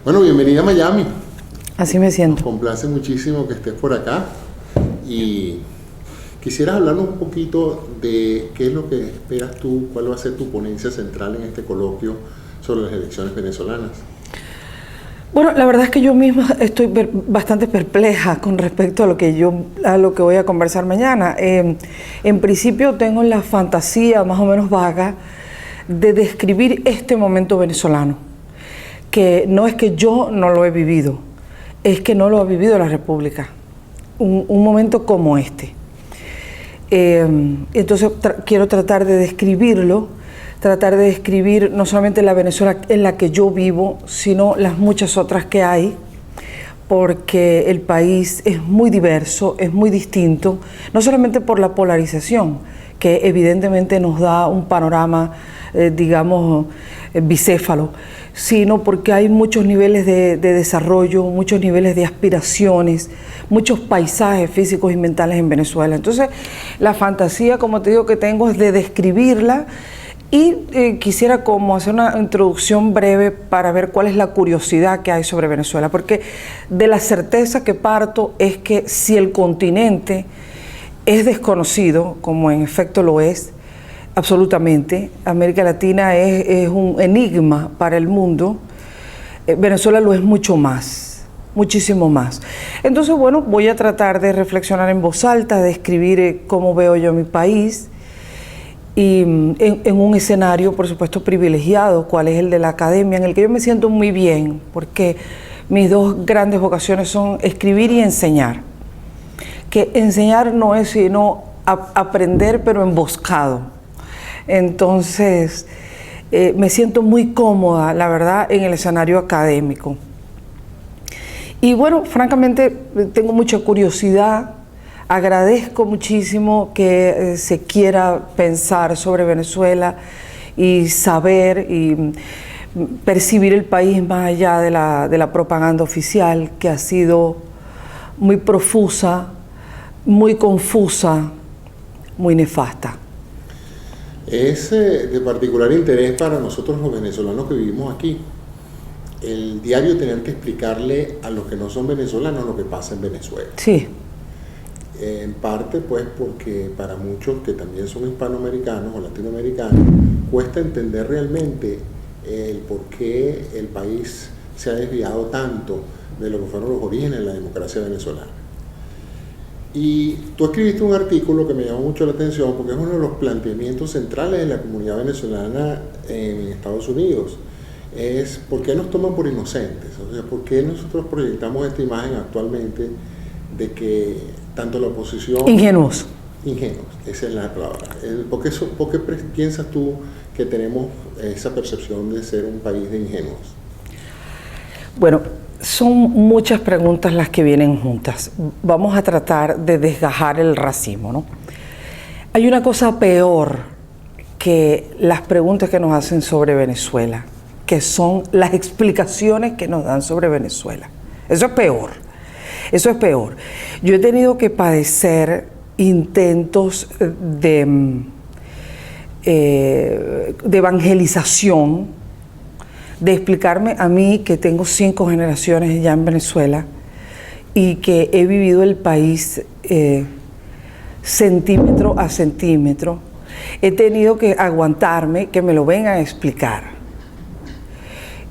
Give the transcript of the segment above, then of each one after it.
Bueno, bienvenida a Miami. Así me siento. Nos complace muchísimo que estés por acá y quisieras hablarnos un poquito de qué es lo que esperas tú, cuál va a ser tu ponencia central en este coloquio sobre las elecciones venezolanas. Bueno, la verdad es que yo misma estoy bastante perpleja con respecto a lo que voy a conversar mañana. En principio tengo la fantasía más o menos vaga de describir este momento venezolano, que no es que yo no lo he vivido, es que no lo ha vivido la República, un momento como este. Entonces quiero tratar de describirlo, tratar de describir no solamente la Venezuela en la que yo vivo, sino las muchas otras que hay, porque el país es muy diverso, es muy distinto, no solamente por la polarización, que evidentemente nos da un panorama, digamos, bicéfalo, sino porque hay muchos niveles de desarrollo, muchos niveles de aspiraciones, muchos paisajes físicos y mentales en Venezuela. Entonces, la fantasía, como te digo, que tengo es de describirla. Y quisiera como hacer una introducción breve para ver cuál es la curiosidad que hay sobre Venezuela, porque de la certeza que parto es que si el continente es desconocido, como en efecto lo es, absolutamente, América Latina es un enigma para el mundo, Venezuela lo es mucho más, muchísimo más. Entonces, bueno, voy a tratar de reflexionar en voz alta, de describir cómo veo yo mi país, y en un escenario, por supuesto, privilegiado, cual es el de la academia, en el que yo me siento muy bien, porque mis dos grandes vocaciones son escribir y enseñar. Que enseñar no es sino aprender, pero emboscado. Entonces, me siento muy cómoda, la verdad, en el escenario académico. Y bueno, francamente, tengo mucha curiosidad. Agradezco muchísimo que se quiera pensar sobre Venezuela y saber y percibir el país más allá de la propaganda oficial, que ha sido muy profusa, muy confusa, muy nefasta. Es de particular interés para nosotros los venezolanos que vivimos aquí. El diario tener que explicarle a los que no son venezolanos lo que pasa en Venezuela. Sí. En parte pues porque para muchos que también son hispanoamericanos o latinoamericanos cuesta entender realmente el por qué el país se ha desviado tanto de lo que fueron los orígenes de la democracia venezolana. Y tú escribiste un artículo que me llamó mucho la atención porque es uno de los planteamientos centrales de la comunidad venezolana en Estados Unidos. Es ¿por qué nos toman por inocentes? O sea, ¿por qué nosotros proyectamos esta imagen actualmente de que tanto la oposición... Ingenuos. Ingenuos, esa es la palabra. ¿Por qué piensas tú que tenemos esa percepción de ser un país de ingenuos? Bueno, son muchas preguntas las que vienen juntas. Vamos a tratar de desgajar el racismo, ¿no? Hay una cosa peor que las preguntas que nos hacen sobre Venezuela, que son las explicaciones que nos dan sobre Venezuela. Eso es peor. Eso es peor. Yo he tenido que padecer intentos de evangelización, de explicarme a mí, que tengo 5 generaciones ya en Venezuela y que he vivido el país centímetro a centímetro. He tenido que aguantarme que me lo vengan a explicar.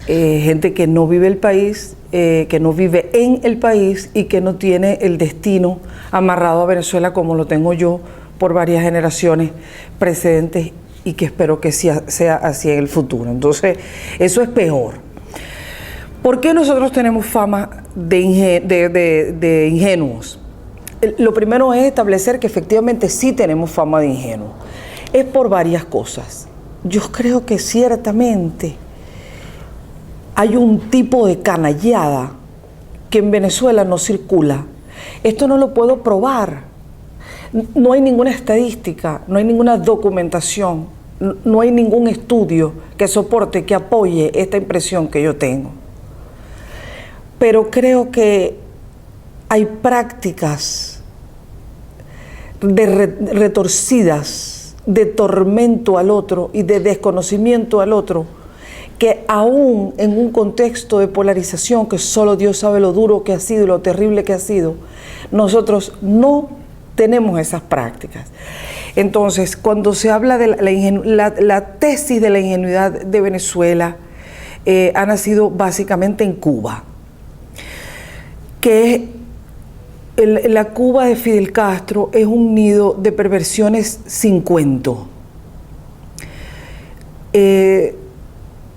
Gente que no vive el país, que no vive en el país y que no tiene el destino amarrado a Venezuela como lo tengo yo por varias generaciones precedentes y que espero que sea así en el futuro. Entonces, eso es peor. ¿Por qué nosotros tenemos fama de ingenuos? Lo primero es establecer que efectivamente sí tenemos fama de ingenuos. Es por varias cosas. Yo creo que ciertamente hay un tipo de canallada que en Venezuela no circula. Esto no lo puedo probar. No hay ninguna estadística, no hay ninguna documentación, no hay ningún estudio que soporte, que apoye esta impresión que yo tengo. Pero creo que hay prácticas retorcidas de tormento al otro y de desconocimiento al otro que aún en un contexto de polarización, que solo Dios sabe lo duro que ha sido y lo terrible que ha sido, nosotros no tenemos esas prácticas. Entonces, cuando se habla de la tesis de la ingenuidad de Venezuela, ha nacido básicamente en Cuba, que la Cuba de Fidel Castro es un nido de perversiones sin cuento.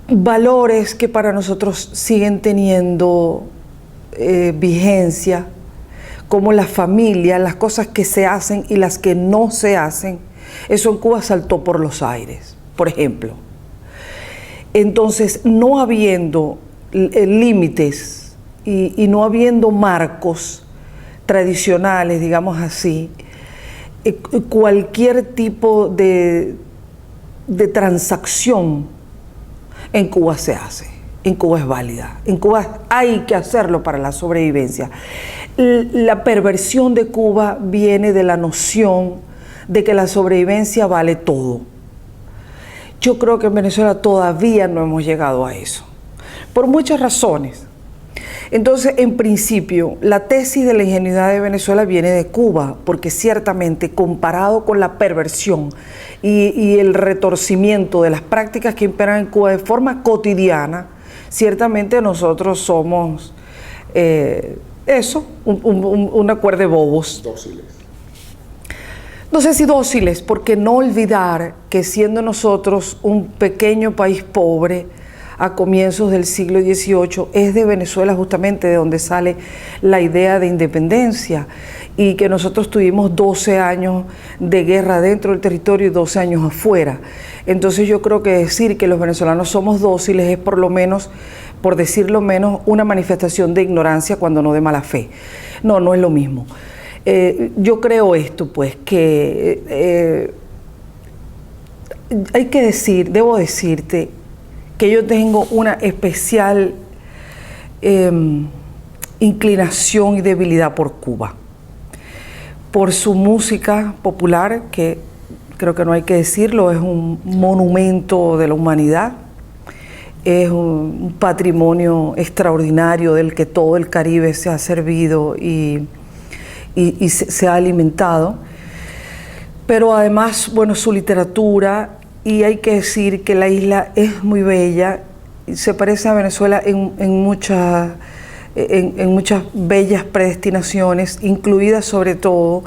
Valores que para nosotros siguen teniendo vigencia, como la familia, las cosas que se hacen y las que no se hacen. Eso en Cuba saltó por los aires, por ejemplo. Entonces, no habiendo límites y no habiendo marcos tradicionales, digamos así, cualquier tipo de transacción en Cuba se hace, en Cuba es válida, en Cuba hay que hacerlo para la sobrevivencia. La perversión de Cuba viene de la noción de que la sobrevivencia vale todo. Yo creo que en Venezuela todavía no hemos llegado a eso, por muchas razones. Entonces, en principio, la tesis de la ingenuidad de Venezuela viene de Cuba, porque ciertamente comparado con la perversión y el retorcimiento de las prácticas que imperan en Cuba de forma cotidiana, ciertamente nosotros somos una cuerda de bobos. Dóciles. No sé si dóciles, porque no olvidar que siendo nosotros un pequeño país pobre a comienzos del siglo XVIII, es de Venezuela justamente de donde sale la idea de independencia, y que nosotros tuvimos 12 años de guerra dentro del territorio y 12 años afuera. Entonces yo creo que decir que los venezolanos somos dóciles es por lo menos, por decirlo menos, una manifestación de ignorancia cuando no de mala fe. No, no es lo mismo. Yo creo esto, pues, que hay que decir, debo decirte, que yo tengo una especial inclinación y debilidad por Cuba, por su música popular, que creo que no hay que decirlo, es un monumento de la humanidad, es un patrimonio extraordinario del que todo el Caribe se ha servido y se ha alimentado, pero además, bueno, su literatura. Y hay que decir que la isla es muy bella, se parece a Venezuela en muchas bellas predestinaciones, incluidas sobre todo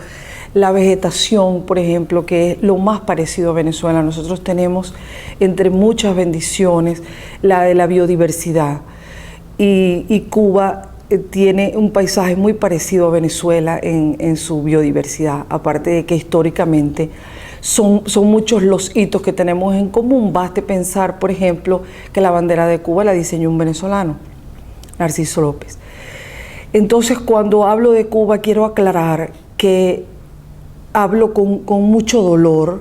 la vegetación, por ejemplo, que es lo más parecido a Venezuela. Nosotros tenemos, entre muchas bendiciones, la de la biodiversidad. Y Cuba tiene un paisaje muy parecido a Venezuela en su biodiversidad, aparte de que históricamente son muchos los hitos que tenemos en común. Baste pensar, por ejemplo, que la bandera de Cuba la diseñó un venezolano, Narciso López. Entonces, cuando hablo de Cuba, quiero aclarar que hablo con mucho dolor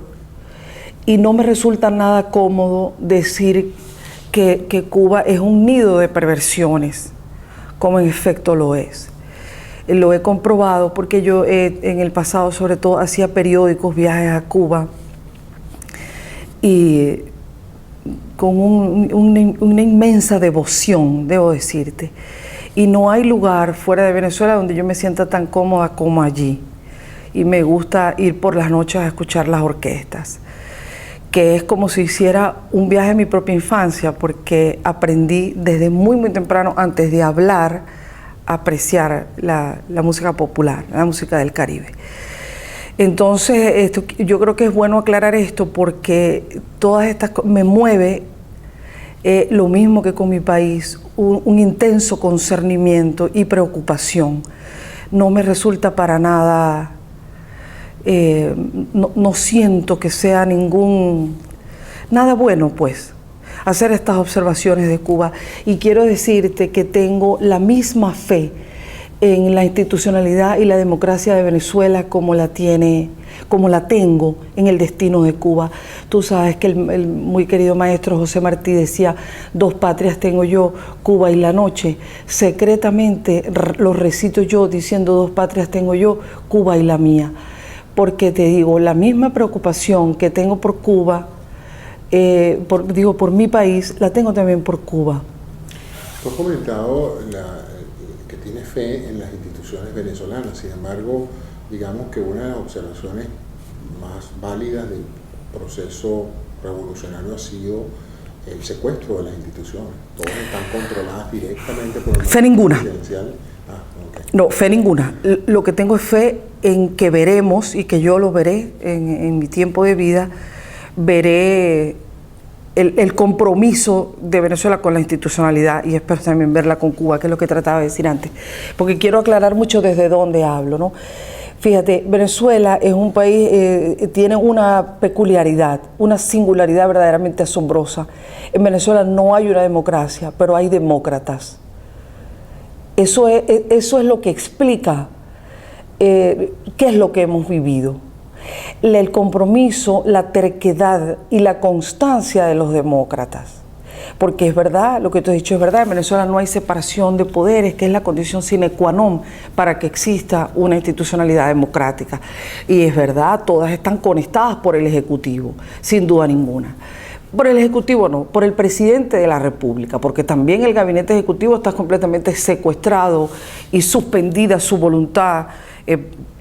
y no me resulta nada cómodo decir que Cuba es un nido de perversiones, como en efecto lo es. Lo he comprobado porque yo en el pasado sobre todo hacía periódicos, viajes a Cuba, y con una inmensa devoción, debo decirte. Y no hay lugar fuera de Venezuela donde yo me sienta tan cómoda como allí. Y me gusta ir por las noches a escuchar las orquestas, que es como si hiciera un viaje a mi propia infancia, porque aprendí desde muy, muy temprano, antes de hablar, apreciar la música popular, la música del Caribe. Entonces, yo creo que es bueno aclarar esto porque todas estas cosas me mueve lo mismo que con mi país, un intenso concernimiento y preocupación. No me resulta para nada, no siento que sea nada bueno, pues, hacer estas observaciones de Cuba. Y quiero decirte que tengo la misma fe en la institucionalidad y la democracia de Venezuela como la tengo en el destino de Cuba. Tú sabes que el muy querido maestro José Martí decía: 2 patrias tengo yo, Cuba y la noche. Secretamente lo recito yo diciendo: 2 patrias tengo yo, Cuba y la mía. Porque te digo, la misma preocupación que tengo por Cuba por mi país, la tengo también por Cuba. Tú has comentado que tienes fe en las instituciones venezolanas, sin embargo, digamos que una de las observaciones más válidas del proceso revolucionario ha sido el secuestro de las instituciones. Todas están controladas directamente por el Fe ninguna. presidencial. Okay. No, fe ninguna. Lo que tengo es fe en que veremos, y que yo lo veré en mi tiempo de vida, veré el compromiso de Venezuela con la institucionalidad, y espero también verla con Cuba, que es lo que trataba de decir antes, porque quiero aclarar mucho desde dónde hablo, ¿no? Fíjate, Venezuela es un país, tiene una peculiaridad, una singularidad verdaderamente asombrosa. En Venezuela no hay una democracia, pero hay demócratas. Eso es lo que explica qué es lo que hemos vivido. El compromiso, la terquedad y la constancia de los demócratas. Porque es verdad, lo que tú has dicho es verdad, en Venezuela no hay separación de poderes, que es la condición sine qua non para que exista una institucionalidad democrática. Y es verdad, todas están conectadas por el Ejecutivo, sin duda ninguna. Por el Ejecutivo no, por el Presidente de la República, porque también el Gabinete Ejecutivo está completamente secuestrado y suspendida su voluntad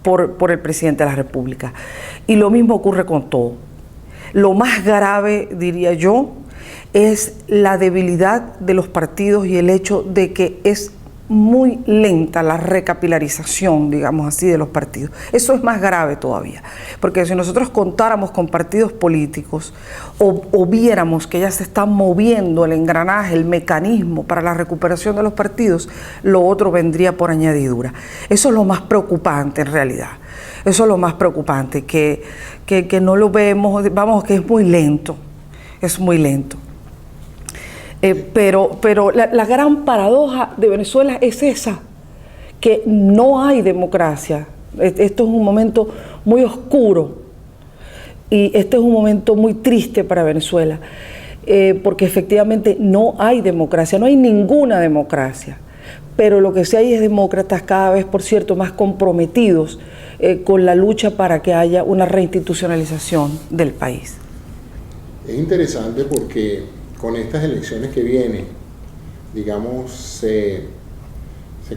por el Presidente de la República. Y lo mismo ocurre con todo. Lo más grave, diría yo, es la debilidad de los partidos y el hecho de que es muy lenta la recapilarización, digamos así, de los partidos. Eso es más grave todavía, porque si nosotros contáramos con partidos políticos o viéramos que ya se está moviendo el engranaje, el mecanismo para la recuperación de los partidos, lo otro vendría por añadidura. Eso es lo más preocupante en realidad. Eso es lo más preocupante, que no lo vemos, vamos, que es muy lento, es muy lento. Pero la gran paradoja de Venezuela es esa, que no hay democracia. Esto es un momento muy oscuro y este es un momento muy triste para Venezuela, porque efectivamente no hay democracia, no hay ninguna democracia. Pero lo que sí hay es demócratas cada vez, por cierto, más comprometidos con la lucha para que haya una reinstitucionalización del país. Es interesante porque con estas elecciones que vienen, digamos, se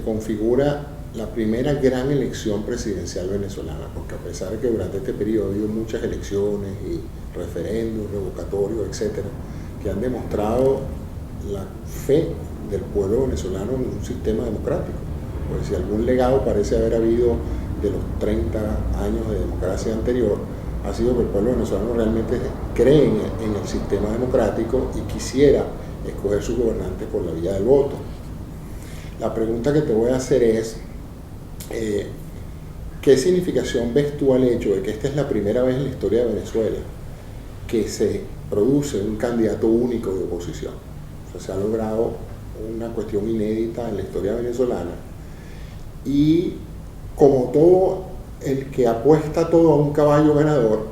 configura la primera gran elección presidencial venezolana, porque a pesar de que durante este periodo ha habido muchas elecciones y referendos, revocatorios, etcétera, que han demostrado la fe del pueblo venezolano en un sistema democrático. Porque si algún legado parece haber habido de los 30 años de democracia anterior, ha sido que el pueblo venezolano realmente cree en el sistema democrático y quisiera escoger sus gobernantes por la vía del voto. La pregunta que te voy a hacer es, ¿qué significación ves tú al hecho de que esta es la primera vez en la historia de Venezuela que se produce un candidato único de oposición? O sea, se ha logrado una cuestión inédita en la historia venezolana, y como todo el que apuesta todo a un caballo ganador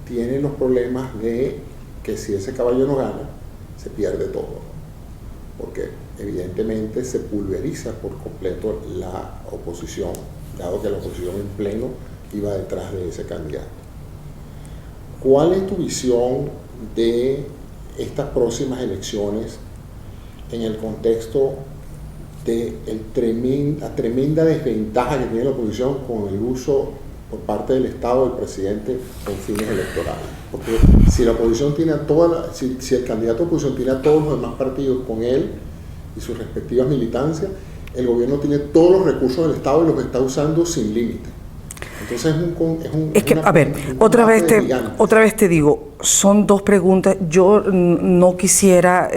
tiene los problemas de que si ese caballo no gana, se pierde todo, porque evidentemente se pulveriza por completo la oposición, dado que la oposición en pleno iba detrás de ese candidato. ¿Cuál es tu visión de estas próximas elecciones en el contexto de la tremenda desventaja que tiene la oposición con el uso por parte del Estado del presidente con fines electorales? Porque si la oposición tiene si el candidato de oposición tiene a todos los demás partidos con él y sus respectivas militancias, el gobierno tiene todos los recursos del Estado y los está usando sin límite. Entonces otra vez te digo, son dos preguntas. Yo no quisiera,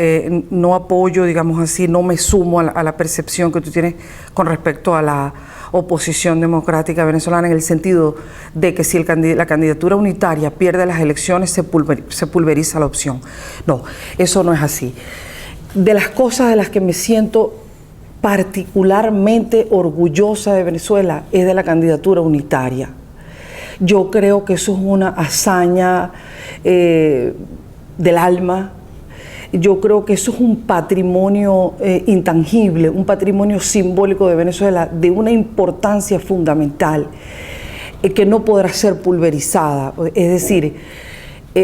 no apoyo, digamos así, no me sumo a la percepción que tú tienes con respecto a la oposición democrática venezolana, en el sentido de que si la candidatura unitaria pierde las elecciones, se pulveriza la opción. No, eso no es así. De las cosas de las que me siento particularmente orgullosa de Venezuela es de la candidatura unitaria. Yo creo que eso es una hazaña del alma. Yo creo que eso es un patrimonio intangible, un patrimonio simbólico de Venezuela de una importancia fundamental que no podrá ser pulverizada. Es decir,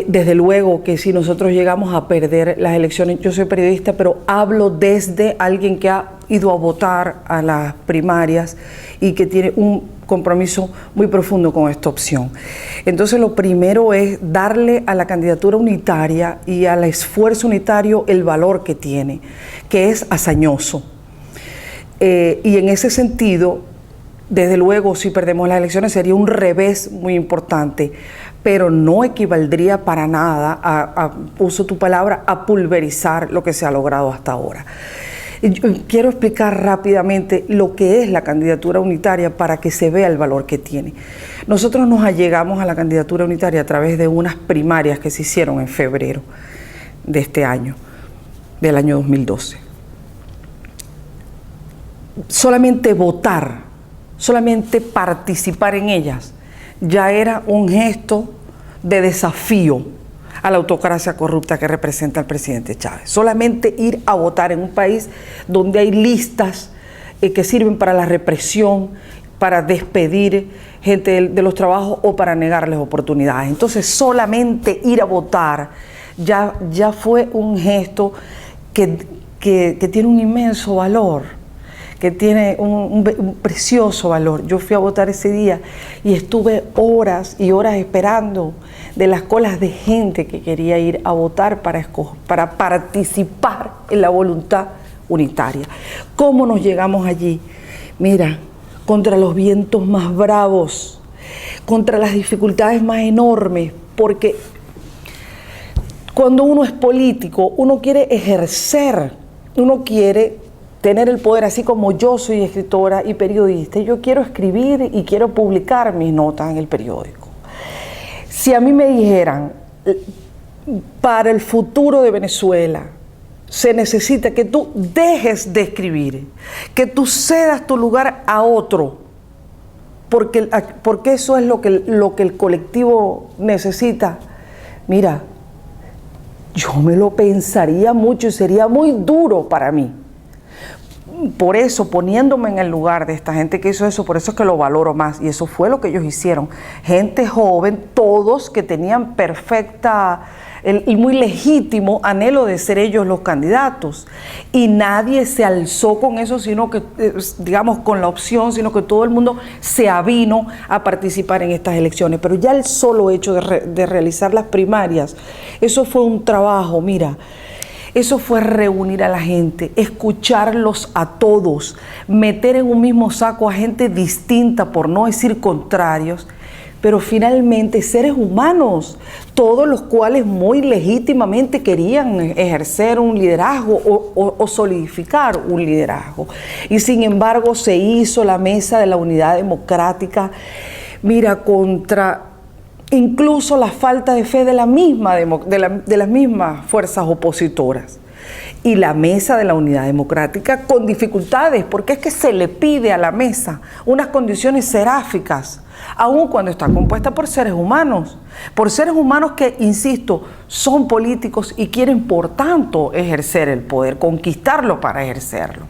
Desde luego que si nosotros llegamos a perder las elecciones, yo soy periodista, pero hablo desde alguien que ha ido a votar a las primarias y que tiene un compromiso muy profundo con esta opción. Entonces lo primero es darle a la candidatura unitaria y al esfuerzo unitario el valor que tiene, que es hazañoso. Y en ese sentido, desde luego, si perdemos las elecciones sería un revés muy importante, pero no equivaldría para nada, uso tu palabra, a pulverizar lo que se ha logrado hasta ahora. Quiero explicar rápidamente lo que es la candidatura unitaria para que se vea el valor que tiene. Nosotros nos allegamos a la candidatura unitaria a través de unas primarias que se hicieron en febrero de este año, del año 2012. Solamente votar, solamente participar en ellas, ya era un gesto de desafío a la autocracia corrupta que representa el presidente Chávez. Solamente ir a votar en un país donde hay listas que sirven para la represión, para despedir gente de los trabajos o para negarles oportunidades. Entonces, solamente ir a votar ya fue un gesto que tiene un inmenso valor, que tiene un precioso valor. Yo fui a votar ese día y estuve horas y horas esperando de las colas de gente que quería ir a votar para participar en la voluntad unitaria. ¿Cómo nos llegamos allí? Mira, contra los vientos más bravos, contra las dificultades más enormes, porque cuando uno es político, uno quiere ejercer, uno quiere tener el poder, así como yo soy escritora y periodista, yo quiero escribir y quiero publicar mis notas en el periódico. Si a mí me dijeran, para el futuro de Venezuela, se necesita que tú dejes de escribir, que tú cedas tu lugar a otro, porque eso es lo que el colectivo necesita. Mira, yo me lo pensaría mucho y sería muy duro para mí. Por eso, poniéndome en el lugar de esta gente que hizo eso, por eso es que lo valoro más, y eso fue lo que ellos hicieron. Gente joven, todos que tenían y muy legítimo anhelo de ser ellos los candidatos, y nadie se alzó con eso, sino que, digamos, con la opción, sino que todo el mundo se avino a participar en estas elecciones. Pero ya el solo hecho de realizar las primarias, eso fue un trabajo, mira. Eso fue reunir a la gente, escucharlos a todos, meter en un mismo saco a gente distinta, por no decir contrarios, pero finalmente seres humanos, todos los cuales muy legítimamente querían ejercer un liderazgo o solidificar un liderazgo. Y sin embargo se hizo la mesa de la unidad democrática, mira, contra incluso la falta de fe de las mismas fuerzas opositoras. Y la mesa de la unidad democrática con dificultades, porque es que se le pide a la mesa unas condiciones seráficas, aun cuando está compuesta por seres humanos que, insisto, son políticos y quieren por tanto ejercer el poder, conquistarlo para ejercerlo.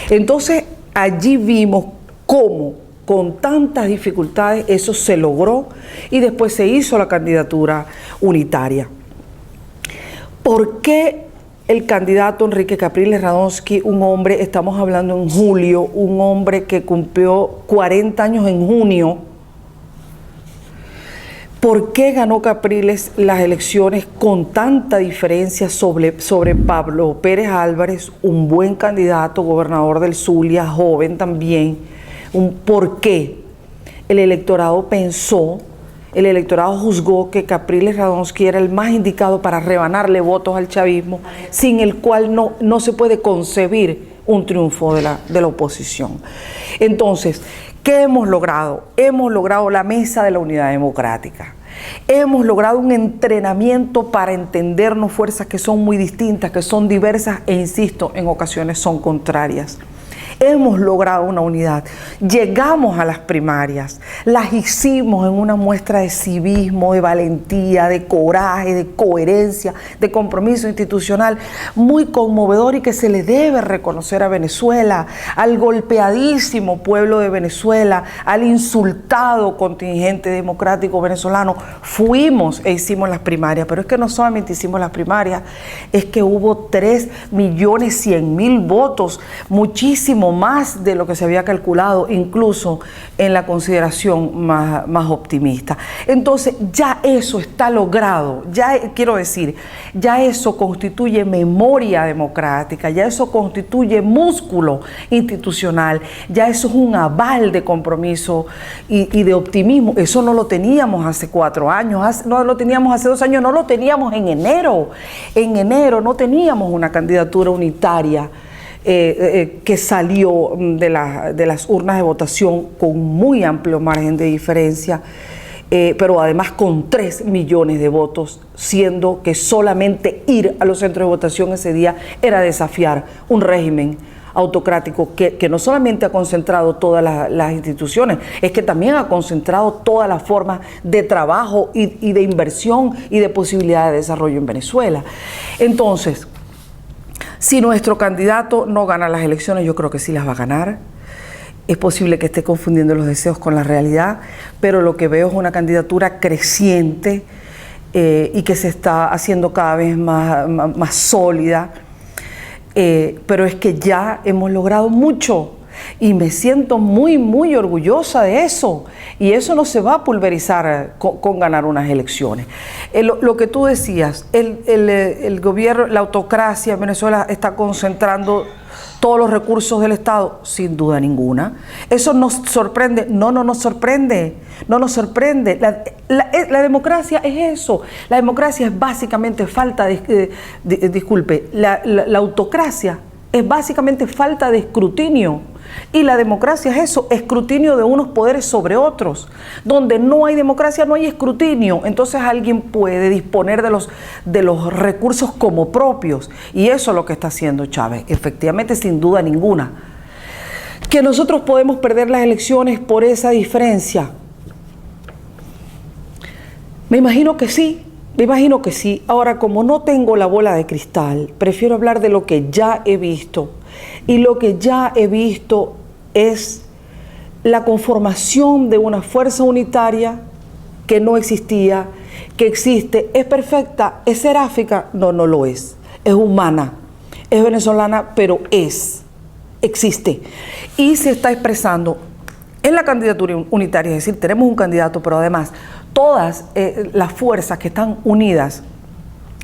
Entonces allí vimos cómo con tantas dificultades eso se logró y después se hizo la candidatura unitaria. ¿Por qué el candidato Enrique Capriles Radonsky, un hombre, estamos hablando en julio, un hombre que cumplió 40 años en junio, por qué ganó Capriles las elecciones con tanta diferencia sobre Pablo Pérez Álvarez, un buen candidato, gobernador del Zulia, joven también? ¿Por qué? El electorado juzgó que Capriles Radonsky era el más indicado para rebanarle votos al chavismo, sin el cual no se puede concebir un triunfo de la oposición. Entonces, ¿qué hemos logrado? Hemos logrado la mesa de la unidad democrática. Hemos logrado un entrenamiento para entendernos fuerzas que son muy distintas, que son diversas e, insisto, en ocasiones son contrarias. hemos logrado una unidad. Llegamos a las primarias, las hicimos en una muestra de civismo, de valentía, de coraje, de coherencia, de compromiso institucional muy conmovedor y que se le debe reconocer a Venezuela, al golpeadísimo pueblo de Venezuela, al insultado contingente democrático venezolano. Fuimos e hicimos las primarias, pero es que no solamente hicimos las primarias, es que hubo 3.100.000 votos, muchísimo más de lo que se había calculado, incluso en la consideración más optimista. Entonces, ya eso está logrado, ya quiero decir, ya eso constituye memoria democrática, ya eso constituye músculo institucional, ya eso es un aval de compromiso y de optimismo. Eso no lo teníamos hace 4 años, no lo teníamos hace 2 años, no lo teníamos en enero. En enero no teníamos una candidatura unitaria que salió de las urnas de votación con muy amplio margen de diferencia, pero además con 3 millones de votos, siendo que solamente ir a los centros de votación ese día era desafiar un régimen autocrático que no solamente ha concentrado todas las instituciones, es que también ha concentrado todas las formas de trabajo y de inversión y de posibilidad de desarrollo en Venezuela. Entonces, si nuestro candidato no gana las elecciones, yo creo que sí las va a ganar. Es posible que esté confundiendo los deseos con la realidad, pero lo que veo es una candidatura creciente y que se está haciendo cada vez más sólida. Pero es que ya hemos logrado mucho y me siento muy, muy orgullosa de eso. Y eso no se va a pulverizar con ganar unas elecciones. Lo que tú decías, el gobierno, la autocracia en Venezuela está concentrando todos los recursos del Estado, sin duda ninguna. ¿Eso nos sorprende? No nos sorprende. No nos sorprende. La democracia es eso. La democracia es básicamente falta de... disculpe, la autocracia es básicamente falta de escrutinio. Y la democracia es eso, escrutinio de unos poderes sobre otros. Donde no hay democracia, no hay escrutinio. Entonces alguien puede disponer de los recursos como propios. Y eso es lo que está haciendo Chávez, efectivamente, sin duda ninguna. ¿Que nosotros podemos perder las elecciones por esa diferencia? Me imagino que sí. Me imagino que sí. Ahora, como no tengo la bola de cristal, prefiero hablar de lo que ya he visto. Y lo que ya he visto es la conformación de una fuerza unitaria que no existía, que existe. ¿Es perfecta? ¿Es seráfica? No, no lo es. Es humana, es venezolana, pero existe. Y se está expresando en la candidatura unitaria, es decir, tenemos un candidato, pero además todas las fuerzas que están unidas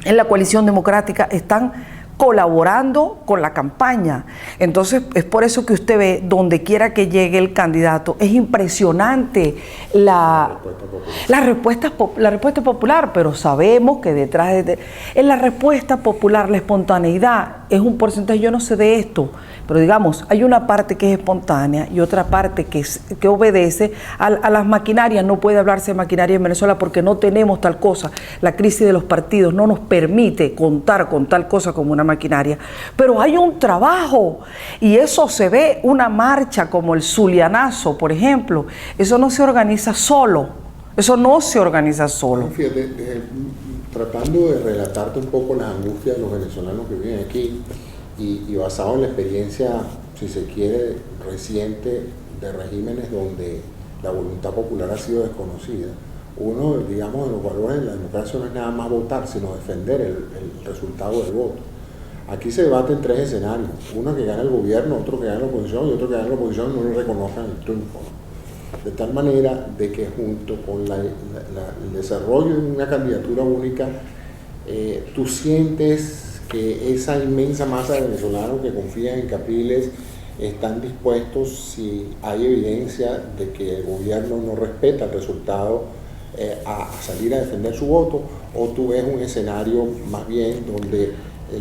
en la coalición democrática están colaborando con la campaña. Entonces, es por eso que usted ve, donde quiera que llegue el candidato, es impresionante la respuesta popular, pero sabemos que detrás en la respuesta popular, la espontaneidad es un porcentaje, yo no sé de esto, pero digamos, hay una parte que es espontánea y otra parte que obedece a las maquinarias. No puede hablarse de maquinaria en Venezuela porque no tenemos tal cosa. La crisis de los partidos no nos permite contar con tal cosa como una maquinaria. Pero hay un trabajo y eso se ve, una marcha como el Zulianazo, por ejemplo. Eso no se organiza solo. Eso no se organiza solo. Fíjate, tratando de relatarte un poco las angustias de los venezolanos que viven aquí, y basado en la experiencia, si se quiere, reciente de regímenes donde la voluntad popular ha sido desconocida, uno, digamos, de los valores de la democracia no es nada más votar, sino defender el resultado del voto. Aquí se debate en 3 escenarios, uno que gana el gobierno, otro que gana la oposición y otro que gana la oposición y no le reconozcan el triunfo. De tal manera de que junto con el desarrollo de una candidatura única, tú sientes que esa inmensa masa de venezolanos que confían en Capriles están dispuestos, si hay evidencia de que el gobierno no respeta el resultado, a salir a defender su voto, o tú ves un escenario más bien donde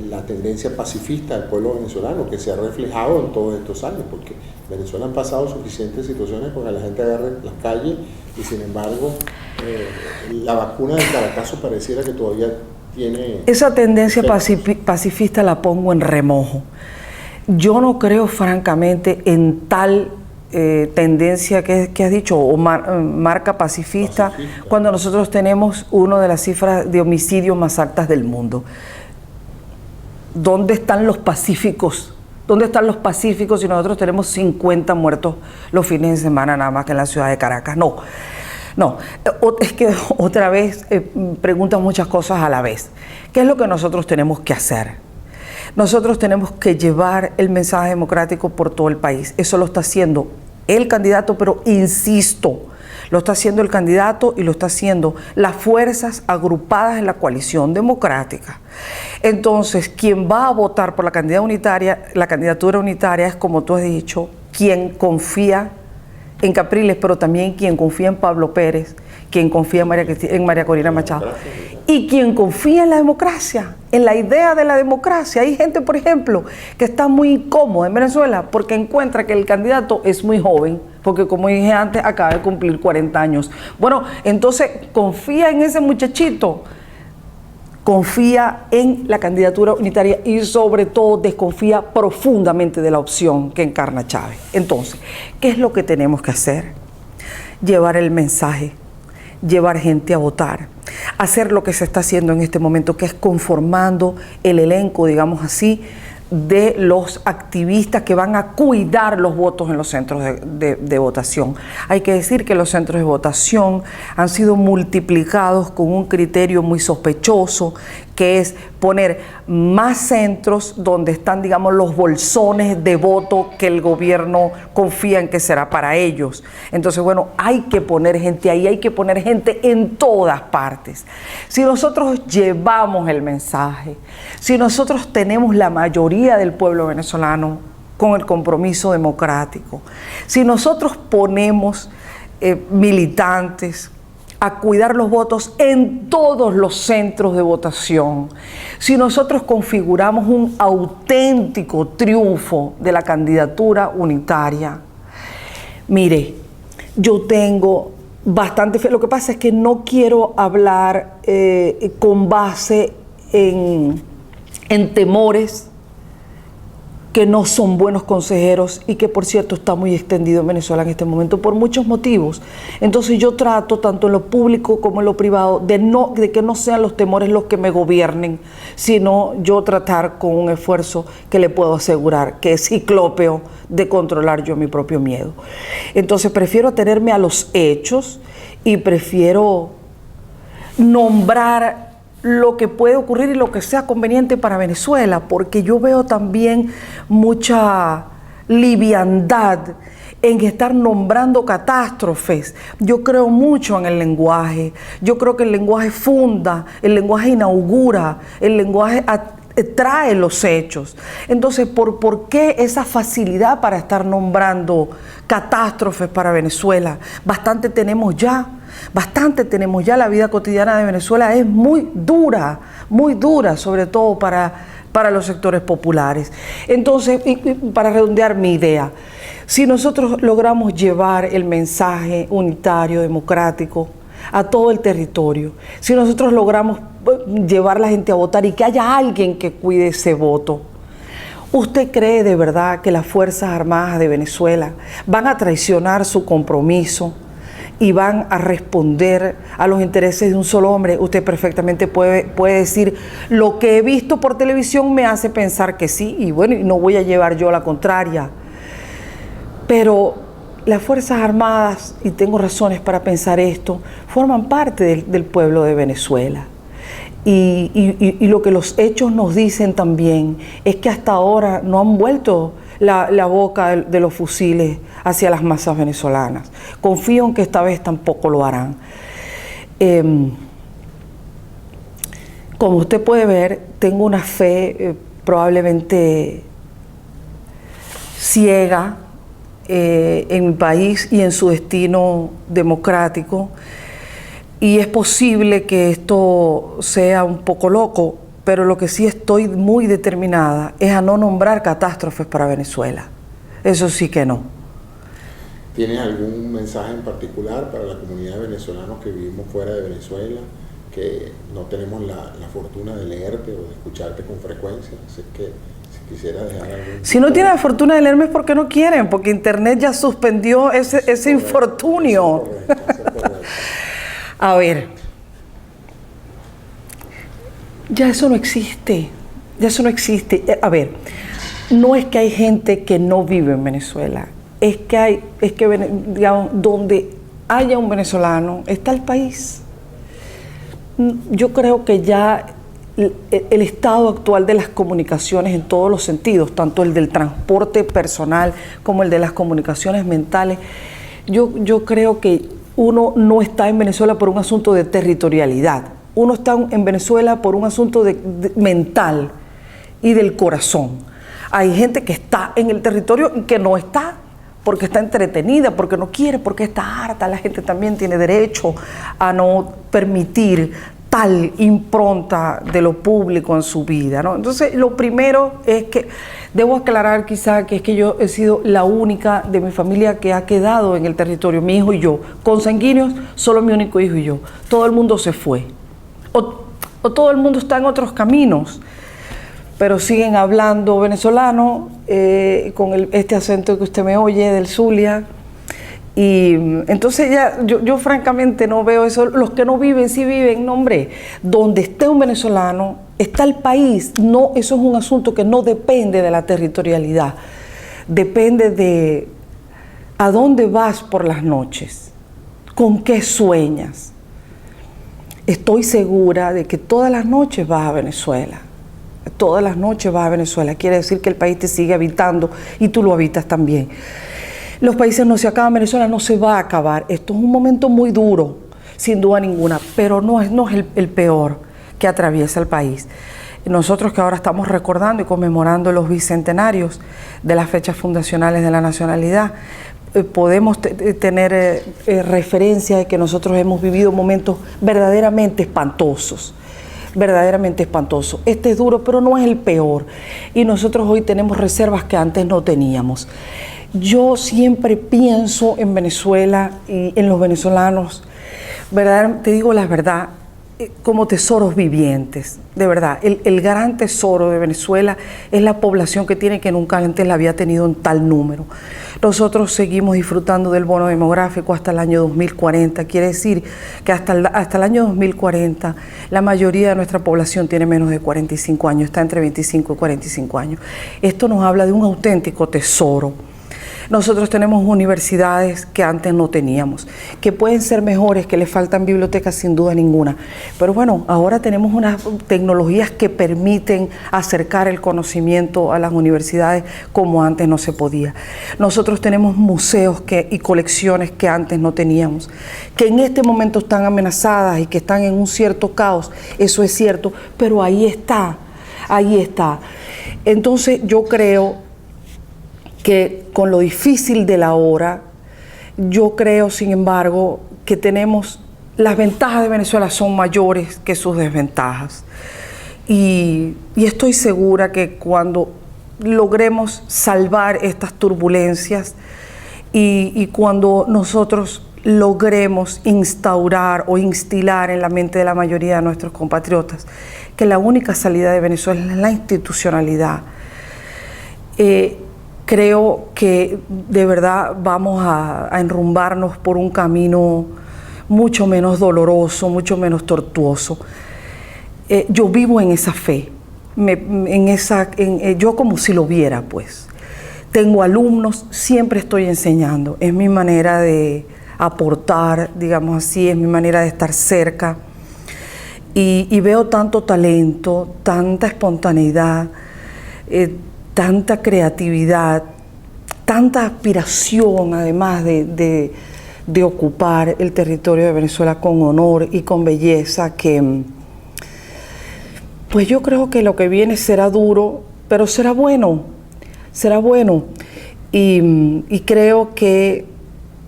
la tendencia pacifista del pueblo venezolano, que se ha reflejado en todos estos años, porque en Venezuela han pasado suficientes situaciones para que la gente agarre las calles y sin embargo la vacuna del Caracazo pareciera que todavía tiene... Esa tendencia pacifista la pongo en remojo. Yo no creo francamente en tal tendencia que has dicho, o marca pacifista, cuando nosotros tenemos una de las cifras de homicidios más altas del mundo. ¿Dónde están los pacíficos? ¿Dónde están los pacíficos si nosotros tenemos 50 muertos los fines de semana nada más que en la ciudad de Caracas? No, es que otra vez preguntan muchas cosas a la vez. ¿Qué es lo que nosotros tenemos que hacer? Nosotros tenemos que llevar el mensaje democrático por todo el país. Eso lo está haciendo el candidato, pero insisto, lo está haciendo el candidato y lo está haciendo las fuerzas agrupadas en la coalición democrática. Entonces, quien va a votar por la candidatura unitaria es, como tú has dicho, quien confía en Capriles, pero también quien confía en Pablo Pérez, quien confía en María Corina Machado y quien confía en la democracia, en la idea de la democracia. Hay gente, por ejemplo, que está muy incómoda en Venezuela porque encuentra que el candidato es muy joven, porque como dije antes, acaba de cumplir 40 años. Bueno, entonces confía en ese muchachito, confía en la candidatura unitaria y sobre todo desconfía profundamente de la opción que encarna Chávez. Entonces, ¿qué es lo que tenemos que hacer? Llevar el mensaje, llevar gente a votar, hacer lo que se está haciendo en este momento, que es conformando el elenco, digamos así, de los activistas que van a cuidar los votos en los centros de votación. Hay que decir que los centros de votación han sido multiplicados con un criterio muy sospechoso, que es poner más centros donde están, digamos, los bolsones de voto que el gobierno confía en que será para ellos. Entonces, bueno, hay que poner gente ahí, hay que poner gente en todas partes. Si nosotros llevamos el mensaje, si nosotros tenemos la mayoría del pueblo venezolano con el compromiso democrático, si nosotros ponemos militantes a cuidar los votos en todos los centros de votación, si nosotros configuramos un auténtico triunfo de la candidatura unitaria, mire, yo tengo bastante fe. Lo que pasa es que no quiero hablar con base en temores que no son buenos consejeros y que, por cierto, está muy extendido en Venezuela en este momento por muchos motivos. Entonces yo trato, tanto en lo público como en lo privado, de que no sean los temores los que me gobiernen, sino yo tratar con un esfuerzo que le puedo asegurar que es ciclópeo de controlar yo mi propio miedo. Entonces prefiero atenerme a los hechos y prefiero nombrar lo que puede ocurrir y lo que sea conveniente para Venezuela, porque yo veo también mucha liviandad en estar nombrando catástrofes. Yo creo mucho en el lenguaje, yo creo que el lenguaje funda, el lenguaje inaugura, el lenguaje trae los hechos. Entonces, ¿por qué esa facilidad para estar nombrando catástrofes para Venezuela? Bastante tenemos ya. La vida cotidiana de Venezuela es muy dura, sobre todo para los sectores populares. Entonces, y para redondear mi idea, si nosotros logramos llevar el mensaje unitario, democrático, a todo el territorio, si nosotros logramos llevar a la gente a votar y que haya alguien que cuide ese voto, ¿usted cree de verdad que las Fuerzas Armadas de Venezuela van a traicionar su compromiso y van a responder a los intereses de un solo hombre? Usted perfectamente puede decir, lo que he visto por televisión me hace pensar que sí, y bueno, no voy a llevar yo la contraria. Pero las Fuerzas Armadas, y tengo razones para pensar esto, forman parte del pueblo de Venezuela. Y lo que los hechos nos dicen también es que hasta ahora no han vuelto la boca de los fusiles hacia las masas venezolanas. Confío en que esta vez tampoco lo harán. Como usted puede ver, tengo una fe probablemente ciega en mi país y en su destino democrático. Y es posible que esto sea un poco loco, pero lo que sí estoy muy determinada es a no nombrar catástrofes para Venezuela. Eso sí que no. ¿Tienes algún mensaje en particular para la comunidad de venezolanos que vivimos fuera de Venezuela, que no tenemos la fortuna de leerte o de escucharte con frecuencia? Así que si quisiera dejar algo. Si no tienen la fortuna de leerme es porque no quieren, porque Internet ya suspendió ese infortunio. A ver, ya eso no existe, ya eso no existe. A ver, no es que hay gente que no vive en Venezuela, es que digamos, donde haya un venezolano, está el país. Yo creo que ya el estado actual de las comunicaciones en todos los sentidos, tanto el del transporte personal como el de las comunicaciones mentales, yo creo que uno no está en Venezuela por un asunto de territorialidad, uno está en Venezuela por un asunto mental y del corazón. Hay gente que está en el territorio y que no está, porque está entretenida, porque no quiere, porque está harta. La gente también tiene derecho a no permitir tal impronta de lo público en su vida, ¿no? Entonces, lo primero es que debo aclarar quizá que es que yo he sido la única de mi familia que ha quedado en el territorio, mi hijo y yo, consanguíneos, solo mi único hijo y yo. Todo el mundo se fue, o todo el mundo está en otros caminos, pero siguen hablando venezolano, con este acento que usted me oye del Zulia. Y entonces ya, yo francamente no veo eso. Los que no viven, sí viven. No, hombre, donde esté un venezolano, está el país. No, eso es un asunto que no depende de la territorialidad. Depende de a dónde vas por las noches, con qué sueñas. Estoy segura de que todas las noches vas a Venezuela. Todas las noches vas a Venezuela. Quiere decir que el país te sigue habitando y tú lo habitas también. Los países no se acaban, Venezuela no se va a acabar. Esto es un momento muy duro, sin duda ninguna, pero no es el peor que atraviesa el país. Nosotros que ahora estamos recordando y conmemorando los bicentenarios de las fechas fundacionales de la nacionalidad, podemos tener referencia de que nosotros hemos vivido momentos verdaderamente espantosos. Verdaderamente espantoso. Este es duro, pero no es el peor. Y nosotros hoy tenemos reservas que antes no teníamos. Yo siempre pienso en Venezuela y en los venezolanos, ¿verdad? Te digo la verdad, como tesoros vivientes, de verdad. El gran tesoro de Venezuela es la población que tiene, que nunca antes la había tenido en tal número. Nosotros seguimos disfrutando del bono demográfico hasta el año 2040. Quiere decir que hasta el año 2040 la mayoría de nuestra población tiene menos de 45 años, está entre 25 y 45 años. Esto nos habla de un auténtico tesoro. Nosotros tenemos universidades que antes no teníamos, que pueden ser mejores, que les faltan bibliotecas sin duda ninguna. Pero bueno, ahora tenemos unas tecnologías que permiten acercar el conocimiento a las universidades como antes no se podía. Nosotros tenemos museos y colecciones que antes no teníamos, que en este momento están amenazadas y que están en un cierto caos. Eso es cierto, pero ahí está, ahí está. Entonces yo creo que con lo difícil de la hora, yo creo, sin embargo, que las ventajas de Venezuela son mayores que sus desventajas. Y estoy segura que cuando logremos salvar estas turbulencias y cuando nosotros logremos instaurar o instilar en la mente de la mayoría de nuestros compatriotas que la única salida de Venezuela es la institucionalidad, creo que de verdad vamos a enrumbarnos por un camino mucho menos doloroso, mucho menos tortuoso. Yo vivo en esa fe, yo como si lo viera, pues. Tengo alumnos, siempre estoy enseñando, es mi manera de aportar, digamos así, es mi manera de estar cerca. Y veo tanto talento, tanta espontaneidad, tanta creatividad, tanta aspiración, además de ocupar el territorio de Venezuela con honor y con belleza, que pues yo creo que lo que viene será duro, pero será bueno, será bueno. Y creo que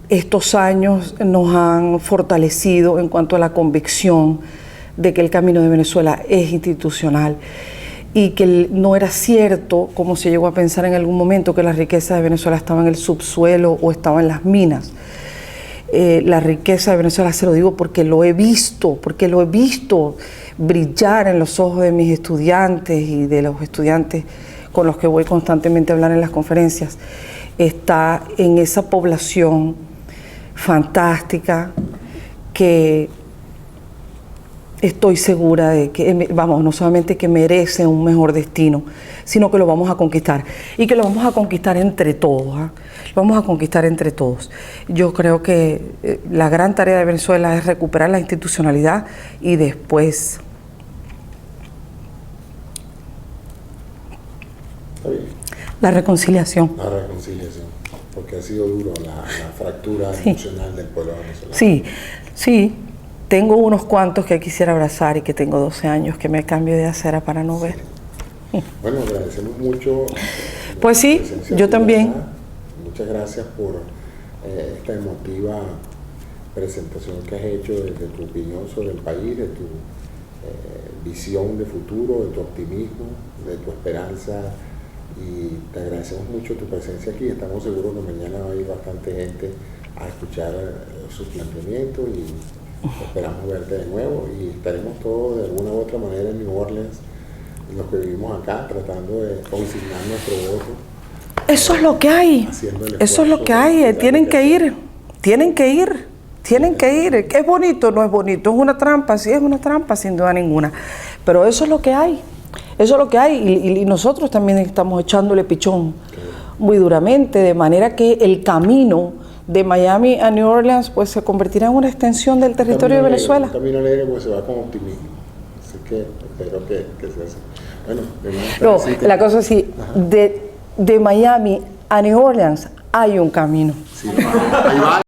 estos años nos han fortalecido en cuanto a la convicción de que el camino de Venezuela es institucional. Y que no era cierto, como se llegó a pensar en algún momento, que la riqueza de Venezuela estaba en el subsuelo o estaba en las minas. La riqueza de Venezuela, se lo digo porque lo he visto brillar en los ojos de mis estudiantes y de los estudiantes con los que voy constantemente a hablar en las conferencias, está en esa población fantástica que estoy segura de que, vamos, no solamente que merece un mejor destino, sino que lo vamos a conquistar y que lo vamos a conquistar entre todos, ¿eh? Lo vamos a conquistar entre todos. Yo creo que la gran tarea de Venezuela es recuperar la institucionalidad y después la reconciliación. La reconciliación, porque ha sido duro la fractura emocional del pueblo venezolano. Sí, sí. Tengo unos cuantos que quisiera abrazar y que tengo 12 años que me cambio de acera para no ver. Bueno, agradecemos mucho. Pues sí, yo también. Muchas gracias por esta emotiva presentación que has hecho de tu opinión sobre el país, de tu visión de futuro, de tu optimismo, de tu esperanza. Y te agradecemos mucho tu presencia aquí. Estamos seguros que mañana va a ir bastante gente a escuchar sus planteamientos y esperamos verte de nuevo y estaremos todos de alguna u otra manera en New Orleans, los que vivimos acá, tratando de consignar nuestro voto. Eso es lo que hay, eso es lo que hay, tienen que ir, tienen que ir, tienen que ir. ¿Es bonito? No es bonito, es una trampa, sí es una trampa, sin duda ninguna, pero eso es lo que hay, eso es lo que hay y nosotros también estamos echándole pichón muy duramente, de manera que el camino de Miami a New Orleans pues se convertirá en una extensión del territorio de Venezuela. Un camino alegre pues se va con optimismo, así que espero que se hace. Bueno, no, la cosa es así, de Miami a New Orleans hay un camino. Sí, ahí va.